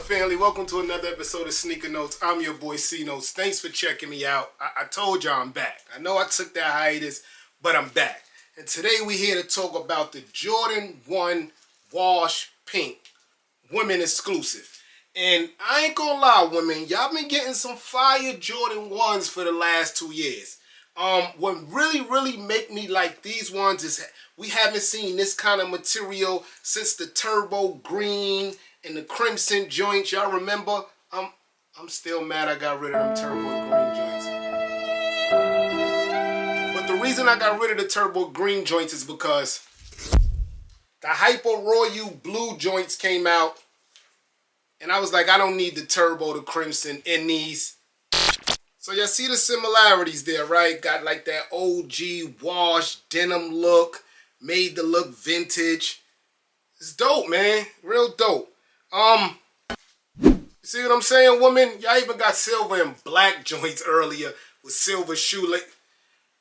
family? Welcome to another episode of Sneaker Notes. I'm your boy C Notes. Thanks for checking me out. I told y'all I'm back. I know I took that hiatus, but I'm back. And today we're here to talk about the Jordan 1 Wash Pink Women Exclusive. And I ain't gonna lie, women, y'all been getting some fire Jordan 1s for the last 2 years. What really make me like these ones is we haven't seen this kind of material since the turbo green and the crimson joints. Y'all remember? I'm still mad I got rid of them turbo green joints. But the reason I got rid of the turbo green joints is because the Hyper Royal blue joints came out, and I was like, I don't need the turbo, the crimson in these. So y'all see the similarities there, right? Got like that OG wash denim look, made the look vintage. It's dope, man. Real dope. You see what I'm saying, women? Y'all even got silver and black joints earlier with silver shoe.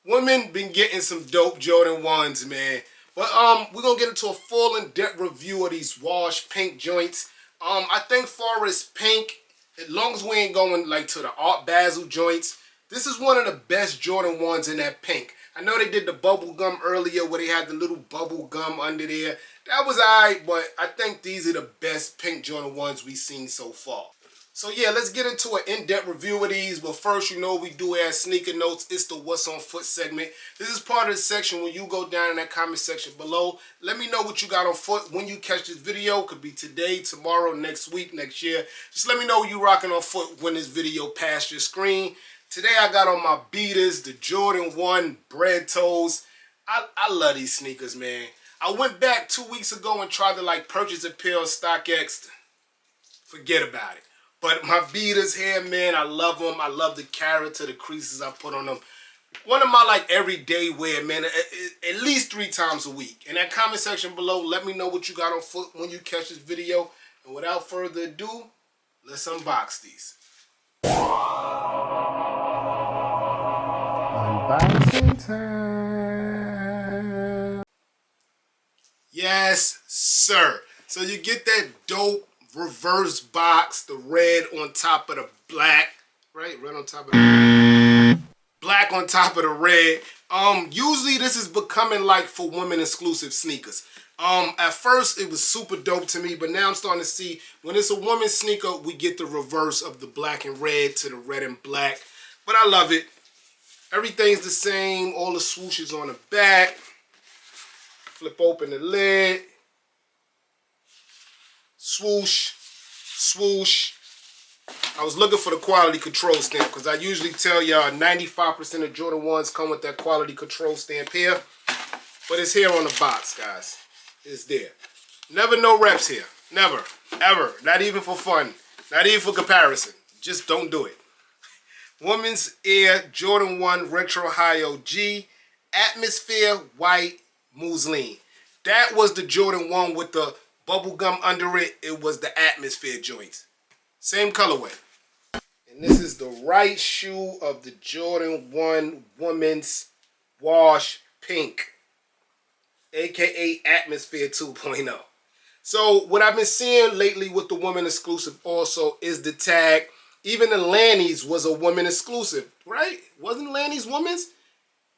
Women been getting some dope Jordan 1s, man. But we're gonna get into a full in-depth review of these wash pink joints. I think far as pink, as long as we ain't going like to the Art Basel joints, this is one of the best Jordan 1s in that pink. I know they did the bubble gum earlier where they had the little bubble gum under there. That was alright, but I think these are the best pink Jordan 1s we've seen so far. So yeah, let's get into an in-depth review of these. But first, you know we do as Sneaker Notes. It's the What's on Foot segment. This is part of the section when you go down in that comment section below. Let me know what you got on foot when you catch this video. Could be today, tomorrow, next week, next year. Just let me know what you rocking on foot when this video passed your screen. Today I got on my beaters, the Jordan 1 bread toes. I love these sneakers, man. I went back 2 weeks ago and tried to like purchase a pair of StockX. Forget about it. But my beaters here, man, I love them. I love the character, the creases I put on them. One of my like everyday wear, man, at least 3 times a week. In that comment section below, let me know what you got on foot when you catch this video. And without further ado, let's unbox these. Unboxing time. Yes, sir. So you get that dope reverse box, the red on top of the black, right? Red on top of the black on top of the red. Usually this is becoming like for women exclusive sneakers. At first it was super dope to me, but now I'm starting to see when it's a woman's sneaker, we get the reverse of the black and red to the red and black. But I love it. Everything's the same. All the swooshes on the back. Flip open the lid. Swoosh, swoosh. I was looking for the quality control stamp because I usually tell y'all 95% of Jordan 1s come with that quality control stamp here. But it's here on the box, guys. It's there. Never no reps here. Never. Ever. Not even for fun. Not even for comparison. Just don't do it. Women's Air Jordan 1 Retro High OG Atmosphere White Muslin. That was the Jordan 1 with the bubble gum under it. It was the Atmosphere joints. Same colorway. And this is the right shoe of the Jordan 1 Women's Wash Pink, aka Atmosphere 2.0. So what I've been seeing lately with the women exclusive also is the tag. Even the Lanny's was a woman exclusive, right? Wasn't Lanny's women's?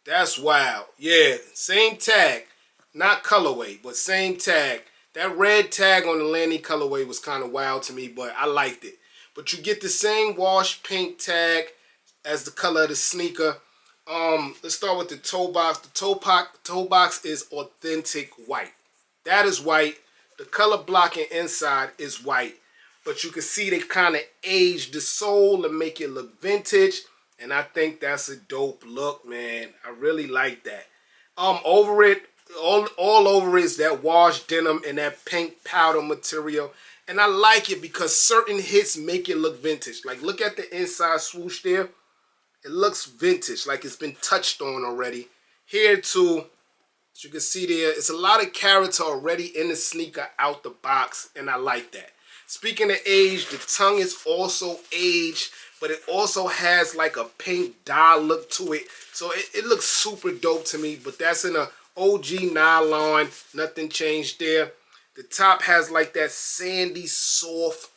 That's wild. Yeah, same tag. Not colorway, but same tag. That red tag on the Lanny colorway was kind of wild to me, but I liked it. But you get the same wash pink tag as the color of the sneaker. Let's start with the toe box. The toe box is authentic white. That is white. The color blocking inside is white. But you can see they kind of aged the sole and make it look vintage. And I think that's a dope look, man. I really like that. Over it, all over is that wash denim and that pink powder material. And I like it because certain hits make it look vintage. Like, look at the inside swoosh there. It looks vintage, like it's been touched on already. Here too, as you can see there, it's a lot of character already in the sneaker out the box, and I like that. Speaking of age, the tongue is also aged, but it also has like a pink dye look to it. So it looks super dope to me, but that's in a OG nylon. Nothing changed there. The top has like that sandy, soft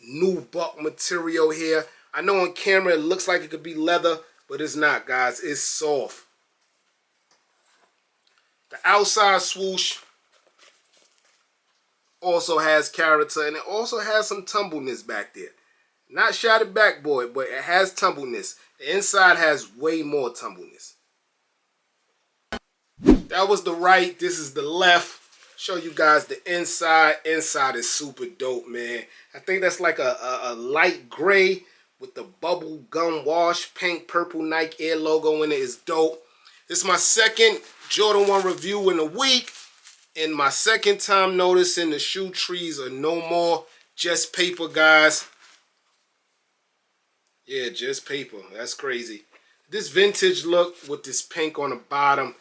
new buck material here. I know on camera it looks like it could be leather, but it's not, guys. It's soft. The outside swoosh also has character, and it also has some tumbleness back there. Not shotted backboard, but it has tumbleness. The inside has way more tumbleness. That was the right. This is the left. Show you guys the inside. Inside is super dope, man. I think that's like a light gray with the bubble gum wash, pink, purple Nike Air logo in it. Is dope. This is my second Jordan 1 review in a week. And my second time noticing the shoe trees are no more just paper, guys. Yeah, just paper. That's crazy. This vintage look with this pink on the bottom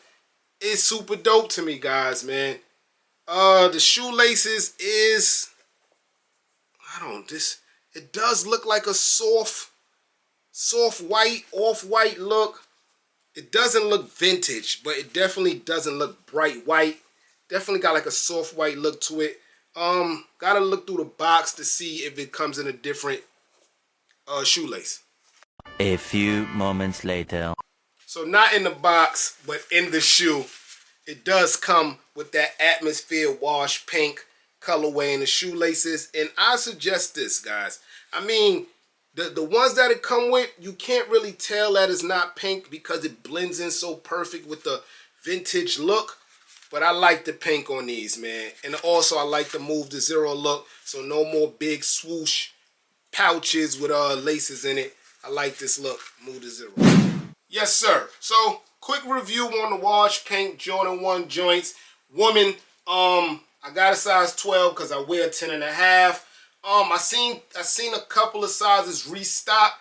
is super dope to me, guys, man. The shoelaces is, it does look like a soft white, off-white look. It doesn't look vintage, but it definitely doesn't look bright white. Definitely got like a soft white look to it. Gotta look through the box to see if it comes in a different shoelace. A few moments later. So not in the box, but in the shoe. It does come with that atmosphere wash pink colorway in the shoelaces. And I suggest this, guys. I mean, the ones that it come with, you can't really tell that it's not pink because it blends in so perfect with the vintage look. But I like the pink on these, man. And also I like the Move to Zero look. So no more big swoosh pouches with laces in it. I like this look. Move to Zero. Yes, sir. So quick review on the wash pink Jordan 1 joints. Woman, I got a size 12 because I wear 10.5. I seen a couple of sizes restock,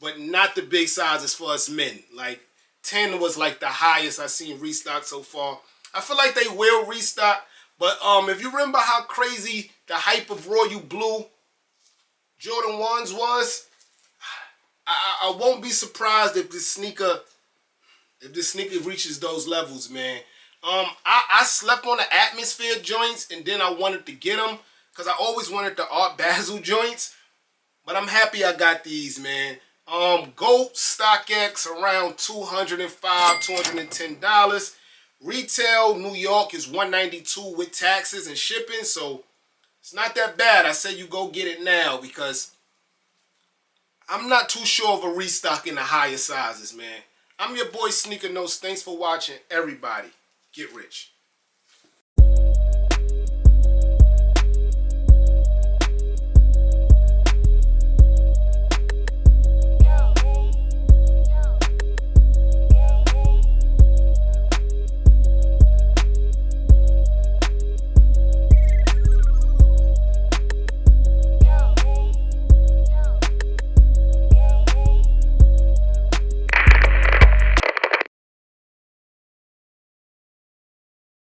but not the big sizes for us men. Like 10 was like the highest I seen restock so far. I feel like they will restock, but if you remember how crazy the hype of Royal Blue Jordan 1s was, I won't be surprised if this sneaker reaches those levels, man. I slept on the atmosphere joints and then I wanted to get them because I always wanted the Art Basel joints, but I'm happy I got these, man. Gold StockX around $205, $210. Retail New York is $192 with taxes and shipping, so it's not that bad. I say you go get it now because I'm not too sure of a restock in the higher sizes, man. I'm your boy Sneaker Notes. Thanks for watching, everybody. Get rich.